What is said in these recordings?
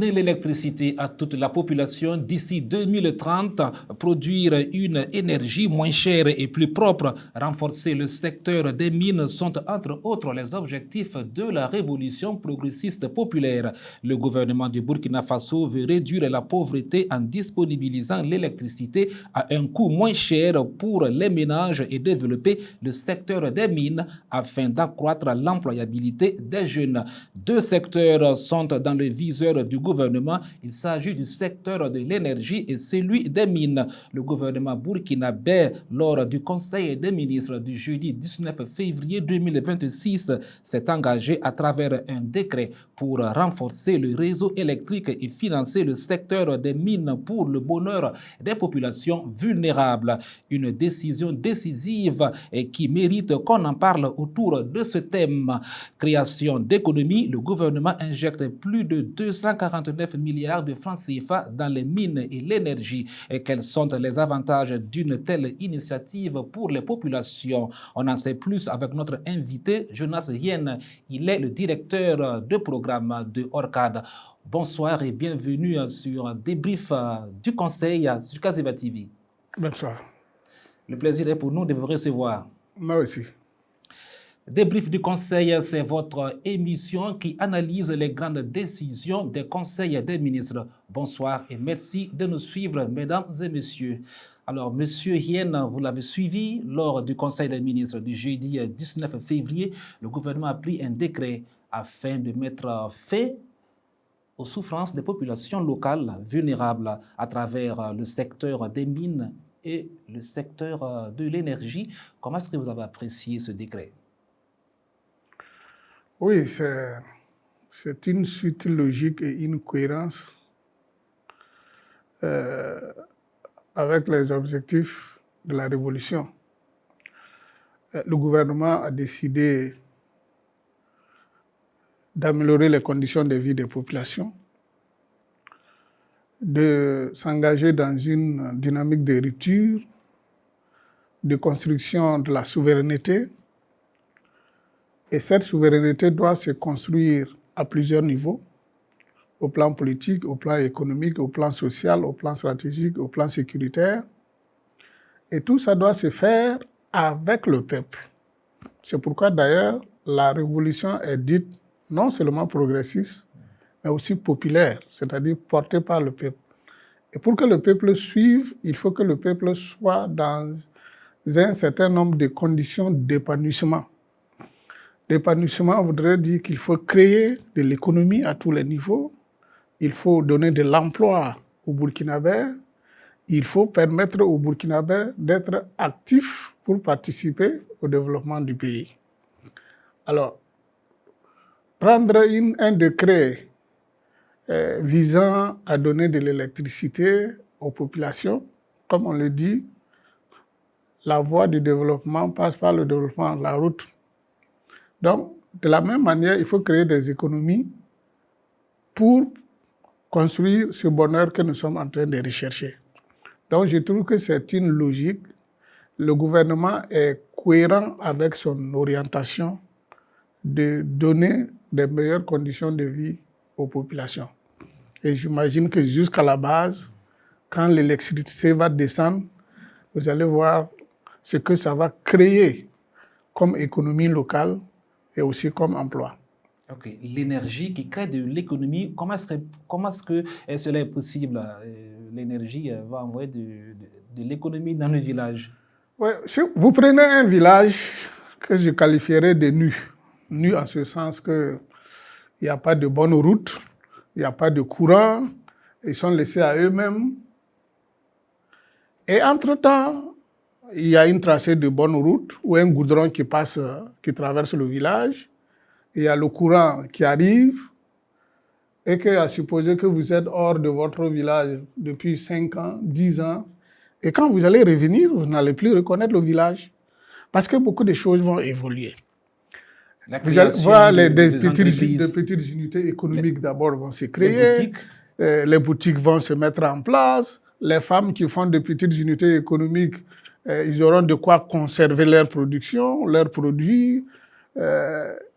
donner l'électricité à toute la population d'ici 2030, produire une énergie moins chère et plus propre, renforcer le secteur des mines sont entre autres les objectifs de la révolution progressiste populaire. Le gouvernement du Burkina Faso veut réduire la pauvreté en disponibilisant l'électricité à un coût moins cher pour les ménages et développer le secteur des mines afin d'accroître l'employabilité des jeunes. Deux secteurs sont dans le viseur du gouvernement. Il s'agit du secteur de l'énergie et celui des mines. Le gouvernement burkinabé, lors du Conseil des ministres du jeudi 19 février 2026, s'est engagé à travers un décret pour renforcer le réseau électrique et financer le secteur des mines pour le bonheur des populations vulnérables. Une décision décisive et qui mérite qu'on en parle autour de ce thème. Création d'économie, le gouvernement injecte plus de 249 milliards de francs CFA dans les mines et l'énergie. Et quels sont les avantages d'une telle initiative pour les populations? On en sait plus avec notre invité, Jonas Hien. Il est le directeur de programme de ORCAD. Bonsoir et bienvenue sur Débrief du Conseil sur Kaziba TV. Bonsoir. Le plaisir est pour nous de vous recevoir. Moi aussi. Débrief du Conseil, c'est votre émission qui analyse les grandes décisions des conseils des ministres. Bonsoir et merci de nous suivre, mesdames et messieurs. Alors, Monsieur Hien, vous l'avez suivi lors du Conseil des ministres du jeudi 19 février. Le gouvernement a pris un décret afin de mettre fin aux souffrances des populations locales vulnérables à travers le secteur des mines et le secteur de l'énergie. Comment est-ce que vous avez apprécié ce décret? Oui, c'est une suite logique et une cohérence avec les objectifs de la révolution. Le gouvernement a décidé d'améliorer les conditions de vie des populations, de s'engager dans une dynamique de rupture, de construction de la souveraineté. Et cette souveraineté doit se construire à plusieurs niveaux, au plan politique, au plan économique, au plan social, au plan stratégique, au plan sécuritaire. Et tout ça doit se faire avec le peuple. C'est pourquoi d'ailleurs la révolution est dite non seulement progressiste, mais aussi populaire, c'est-à-dire portée par le peuple. Et pour que le peuple suive, il faut que le peuple soit dans un certain nombre de conditions d'épanouissement. L'épanouissement voudrait dire qu'il faut créer de l'économie à tous les niveaux, il faut donner de l'emploi aux Burkinabés, il faut permettre aux Burkinabés d'être actifs pour participer au développement du pays. Alors, prendre un décret visant à donner de l'électricité aux populations, comme on le dit, la voie du développement passe par le développement de la route. Donc, de la même manière, il faut créer des économies pour construire ce bonheur que nous sommes en train de rechercher. Donc, je trouve que c'est une logique. Le gouvernement est cohérent avec son orientation de donner des meilleures conditions de vie aux populations. Et j'imagine que jusqu'à la base, quand l'électricité va descendre, vous allez voir ce que ça va créer comme économie locale et aussi comme emploi. Ok, l'énergie qui crée de l'économie, comment est-ce que cela est possible? L'énergie va envoyer de l'économie dans le village. Ouais, si vous prenez un village que je qualifierais de nu, nu en ce sens qu'il n'y a pas de bonne route, il n'y a pas de courant, ils sont laissés à eux-mêmes. Et entre-temps, il y a une tracée de bonne route ou un goudron qui passe, qui traverse le village. Il y a le courant qui arrive et qui a supposé que vous êtes hors de votre village depuis 5 ans, 10 ans. Et quand vous allez revenir, vous n'allez plus reconnaître le village parce que beaucoup de choses vont évoluer. Vous allez voir des petites unités économiques d'abord vont se créer. Les boutiques vont se mettre en place. Les femmes qui font des petites unités économiques, ils auront de quoi conserver leur production, leurs produits.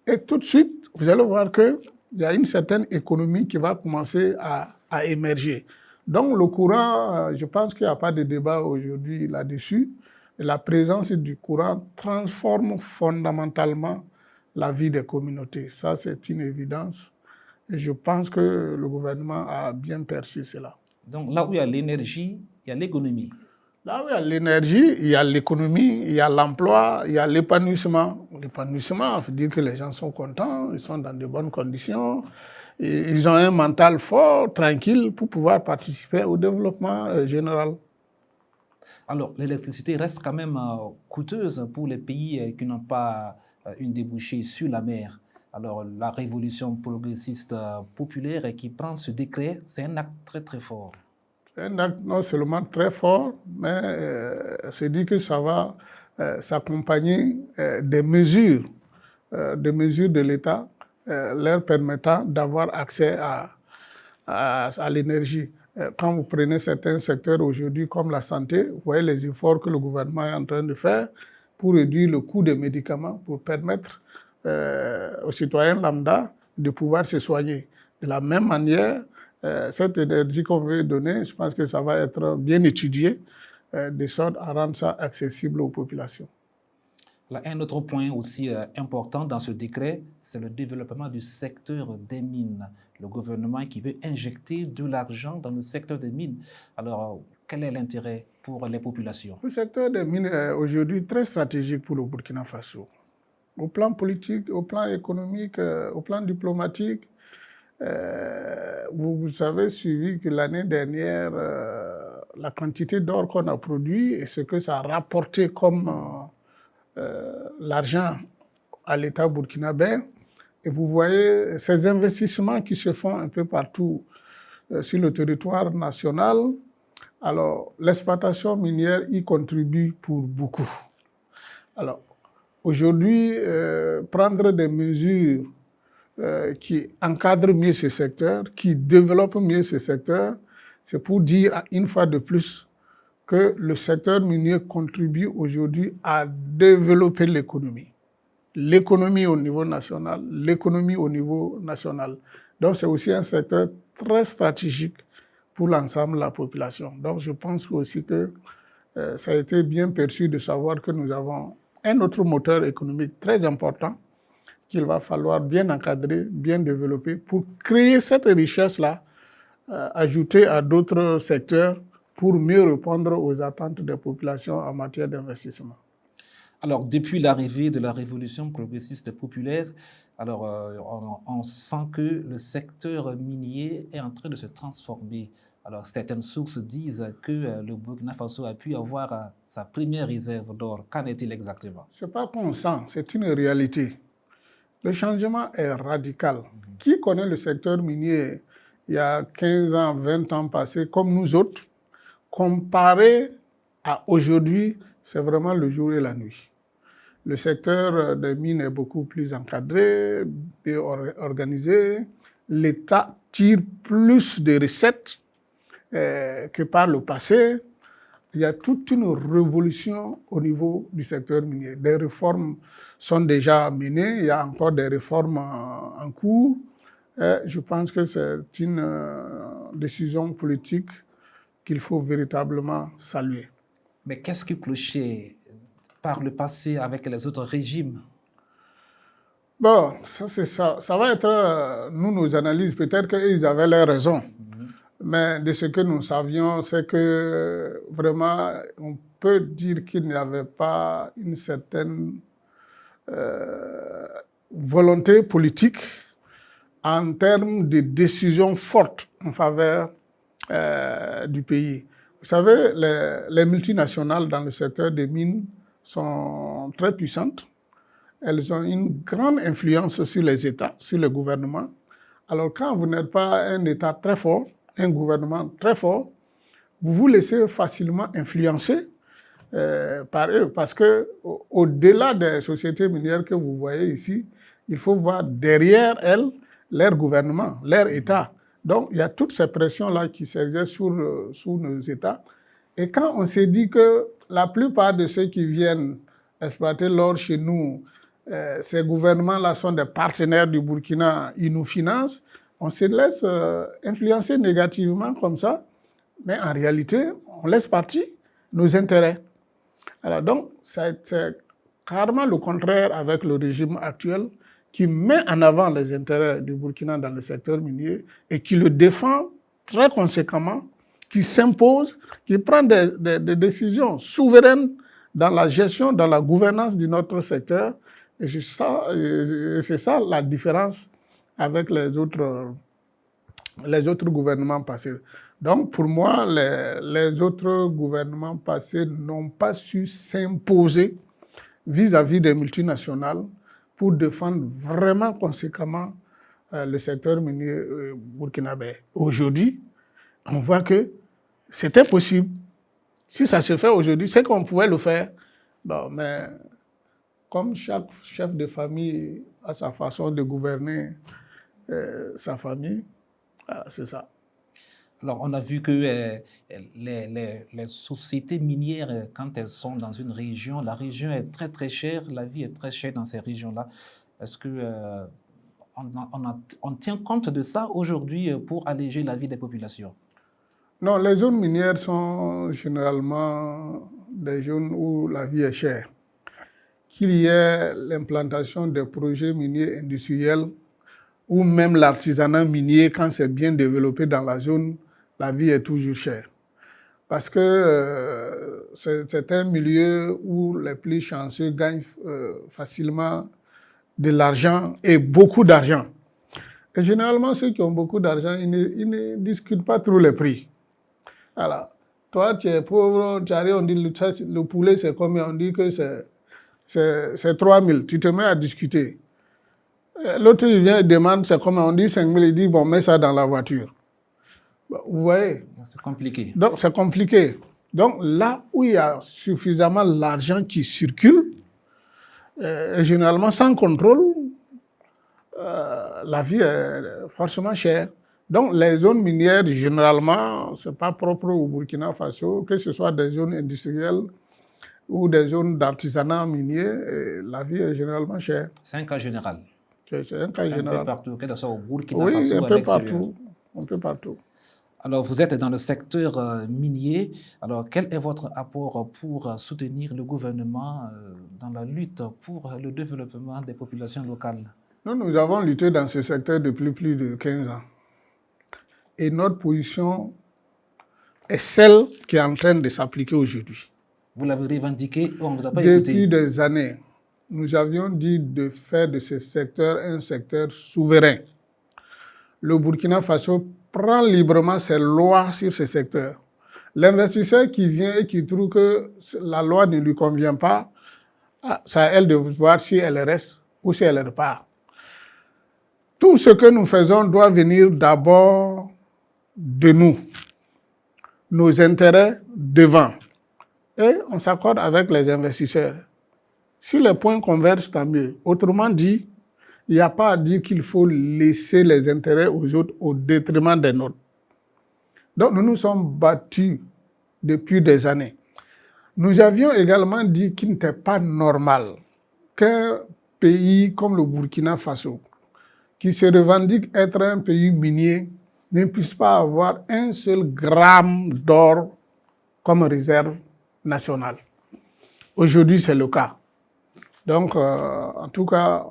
Et tout de suite, vous allez voir que il y a une certaine économie qui va commencer à émerger. Donc le courant, je pense qu'il n'y a pas de débat aujourd'hui là-dessus. La présence du courant transforme fondamentalement la vie des communautés. Ça, c'est une évidence. Et je pense que le gouvernement a bien perçu cela. Donc là où il y a l'énergie, il y a l'économie. Là où il y a l'énergie, il y a l'économie, il y a l'emploi, il y a l'épanouissement. L'épanouissement, ça veut dire que les gens sont contents, ils sont dans de bonnes conditions, et ils ont un mental fort, tranquille, pour pouvoir participer au développement général. Alors, l'électricité reste quand même coûteuse pour les pays qui n'ont pas une débouchée sur la mer. Alors, la révolution progressiste populaire qui prend ce décret, c'est un acte très très fort. C'est un acte non seulement très fort, mais c'est dit que ça va s'accompagner des mesures de l'État leur permettant d'avoir accès à l'énergie. Quand vous prenez certains secteurs aujourd'hui comme la santé, vous voyez les efforts que le gouvernement est en train de faire pour réduire le coût des médicaments, pour permettre aux citoyens lambda de pouvoir se soigner. De la même manière, cette énergie qu'on veut donner, je pense que ça va être bien étudié, de sorte à rendre ça accessible aux populations. Là, un autre point aussi important dans ce décret, c'est le développement du secteur des mines. Le gouvernement qui veut injecter de l'argent dans le secteur des mines. Alors, quel est l'intérêt pour les populations? Le secteur des mines est aujourd'hui très stratégique pour le Burkina Faso. Au plan politique, au plan économique, au plan diplomatique, vous avez suivi que l'année dernière, la quantité d'or qu'on a produit et ce que ça a rapporté comme l'argent à l'État burkinabé. Et vous voyez ces investissements qui se font un peu partout sur le territoire national. Alors, l'exploitation minière y contribue pour beaucoup. Alors, aujourd'hui, prendre des mesures qui encadrent mieux ce secteur, qui développent mieux ce secteur, c'est pour dire une fois de plus que le secteur minier contribue aujourd'hui à développer l'économie. L'économie au niveau national, l'économie au niveau national. Donc c'est aussi un secteur très stratégique pour l'ensemble de la population. Donc je pense aussi que ça a été bien perçu de savoir que nous avons un autre moteur économique très important qu'il va falloir bien encadrer, bien développer pour créer cette richesse-là, ajoutée à d'autres secteurs pour mieux répondre aux attentes des populations en matière d'investissement. Alors, depuis l'arrivée de la révolution progressiste populaire, alors, on sent que le secteur minier est en train de se transformer. Alors, certaines sources disent que le Burkina Faso a pu avoir sa première réserve d'or. Qu'en est-il exactement? Ce n'est pas qu'on sent, c'est une réalité. Le changement est radical. Qui connaît le secteur minier il y a 15 ans, 20 ans passés, comme nous autres, comparé à aujourd'hui, c'est vraiment le jour et la nuit. Le secteur des mines est beaucoup plus encadré, bien organisé. L'État tire plus de recettes que par le passé. Il y a toute une révolution au niveau du secteur minier. Des réformes sont déjà menées, il y a encore des réformes en cours. Je pense que c'est une décision politique qu'il faut véritablement saluer. Mais qu'est-ce qui clochait par le passé avec les autres régimes? Bon, ça va être nos analyses. Peut-être qu'ils avaient leurs raisons. Mais de ce que nous savions, c'est que vraiment, on peut dire qu'il n'y avait pas une certaine volonté politique en termes de décisions fortes en faveur du pays. Vous savez, les multinationales dans le secteur des mines sont très puissantes. Elles ont une grande influence sur les États, sur le gouvernement. Alors quand vous n'êtes pas un État très fort, un gouvernement très fort, vous vous laissez facilement influencer par eux. Parce qu'au-delà des sociétés minières que vous voyez ici, il faut voir derrière elles leur gouvernement, leur État. Donc il y a toutes ces pressions-là qui s'exercent sur nos États. Et quand on s'est dit que la plupart de ceux qui viennent exploiter l'or chez nous ces gouvernements-là sont des partenaires du Burkina, ils nous financent, on se laisse influencer négativement comme ça, mais en réalité, on laisse partir nos intérêts. Alors donc, c'est carrément le contraire avec le régime actuel qui met en avant les intérêts du Burkina dans le secteur minier et qui le défend très conséquemment, qui s'impose, qui prend des décisions souveraines dans la gestion, dans la gouvernance de notre secteur. Et c'est ça la différence avec les autres gouvernements passés. Donc, pour moi, les autres gouvernements passés n'ont pas su s'imposer vis-à-vis des multinationales pour défendre vraiment conséquemment le secteur minier burkinabé. Aujourd'hui, on voit que c'est impossible. Si ça se fait aujourd'hui, c'est qu'on pouvait le faire. Bon, mais comme chaque chef de famille a sa façon de gouverner sa famille, c'est ça. Alors, on a vu que les sociétés minières, quand elles sont dans une région, la région est très très chère, la vie est très chère dans ces régions-là. Est-ce que on tient compte de ça aujourd'hui pour alléger la vie des populations? Non, les zones minières sont généralement des zones où la vie est chère. Qu'il y ait l'implantation des projets miniers industriels ou même l'artisanat minier, quand c'est bien développé dans la zone, la vie est toujours chère. Parce que c'est un milieu où les plus chanceux gagnent facilement de l'argent et beaucoup d'argent. Et généralement, ceux qui ont beaucoup d'argent, ils ne discutent pas trop les prix. Alors, toi, tu es pauvre, tu arrives, on dit le poulet, c'est combien? On dit que c'est 3 000. Tu te mets à discuter. L'autre, il vient et demande, c'est combien? On dit 5 000. Il dit, bon, mets ça dans la voiture. Vous voyez? C'est compliqué. Donc, c'est compliqué. Donc, là où il y a suffisamment d'argent qui circule, généralement sans contrôle, la vie est forcément chère. Donc, les zones minières, généralement, ce n'est pas propre au Burkina Faso, que ce soit des zones industrielles ou des zones d'artisanat minier, la vie est généralement chère. C'est un cas général. C'est un cas général. Un peu partout, que ce soit au Burkina oui, Faso ou à l'extérieur. Un peu partout. Alors, vous êtes dans le secteur minier. Alors, quel est votre apport pour soutenir le gouvernement dans la lutte pour le développement des populations locales? Nous avons lutté dans ce secteur depuis plus de 15 ans. Et notre position est celle qui est en train de s'appliquer aujourd'hui. Vous l'avez revendiqué ou on ne vous a pas écouté? Depuis des années, nous avions dit de faire de ce secteur un secteur souverain. Le Burkina Faso prend librement ses lois sur ce secteur. L'investisseur qui vient et qui trouve que la loi ne lui convient pas, c'est à elle de voir si elle reste ou si elle repart. Tout ce que nous faisons doit venir d'abord de nous, nos intérêts devant. Et on s'accorde avec les investisseurs. Si les points convergent, tant mieux. Autrement dit, il n'y a pas à dire qu'il faut laisser les intérêts aux autres au détriment des nôtres. Donc nous nous sommes battus depuis des années. Nous avions également dit qu'il n'était pas normal qu'un pays comme le Burkina Faso, qui se revendique être un pays minier, ne puisse pas avoir un seul gramme d'or comme réserve nationale. Aujourd'hui, c'est le cas. Donc, en tout cas,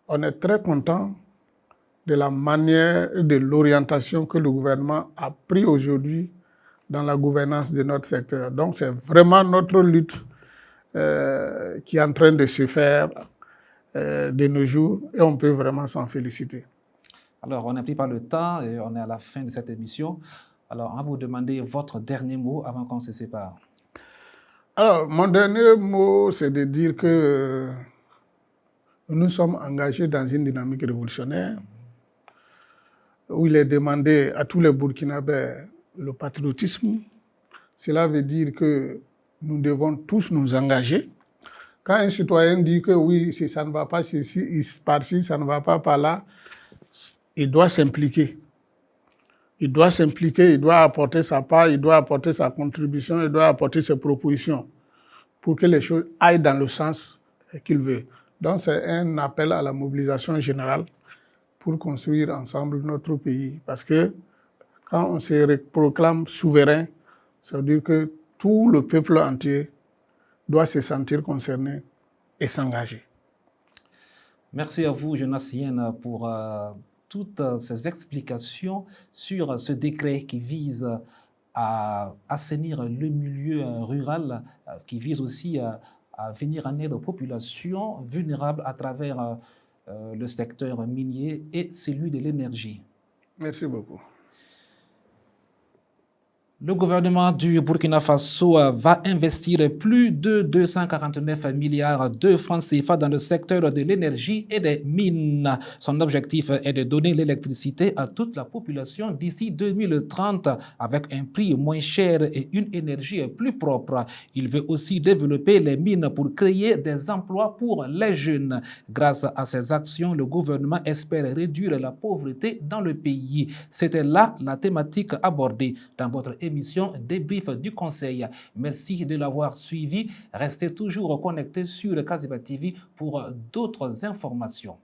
on est très content de la manière et de l'orientation que le gouvernement a pris aujourd'hui dans la gouvernance de notre secteur. Donc, c'est vraiment notre lutte qui est en train de se faire de nos jours et on peut vraiment s'en féliciter. Alors, on est pris par le temps et on est à la fin de cette émission. Alors, on va vous demander votre dernier mot avant qu'on se sépare. Alors, mon dernier mot, c'est de dire que nous sommes engagés dans une dynamique révolutionnaire où il est demandé à tous les Burkinabés le patriotisme. Cela veut dire que nous devons tous nous engager. Quand un citoyen dit que oui, si ça ne va pas par-ci, ça ne va pas par là, il doit s'impliquer. Il doit s'impliquer, il doit apporter sa part, il doit apporter sa contribution, il doit apporter ses propositions pour que les choses aillent dans le sens qu'il veut. Donc c'est un appel à la mobilisation générale pour construire ensemble notre pays. Parce que quand on se proclame souverain, ça veut dire que tout le peuple entier doit se sentir concerné et s'engager. Merci à vous, Jonas Yen, pour toutes ces explications sur ce décret qui vise à assainir le milieu rural, qui vise aussi à venir en aide aux populations vulnérables à travers le secteur minier et celui de l'énergie. Merci beaucoup. Le gouvernement du Burkina Faso va investir plus de 249 milliards de francs CFA dans le secteur de l'énergie et des mines. Son objectif est de donner l'électricité à toute la population d'ici 2030 avec un prix moins cher et une énergie plus propre. Il veut aussi développer les mines pour créer des emplois pour les jeunes. Grâce à ces actions, le gouvernement espère réduire la pauvreté dans le pays. C'était là la thématique abordée dans votre émission Débrief du Conseil. Merci de l'avoir suivi. Restez toujours connectés sur Kaziba TV pour d'autres informations.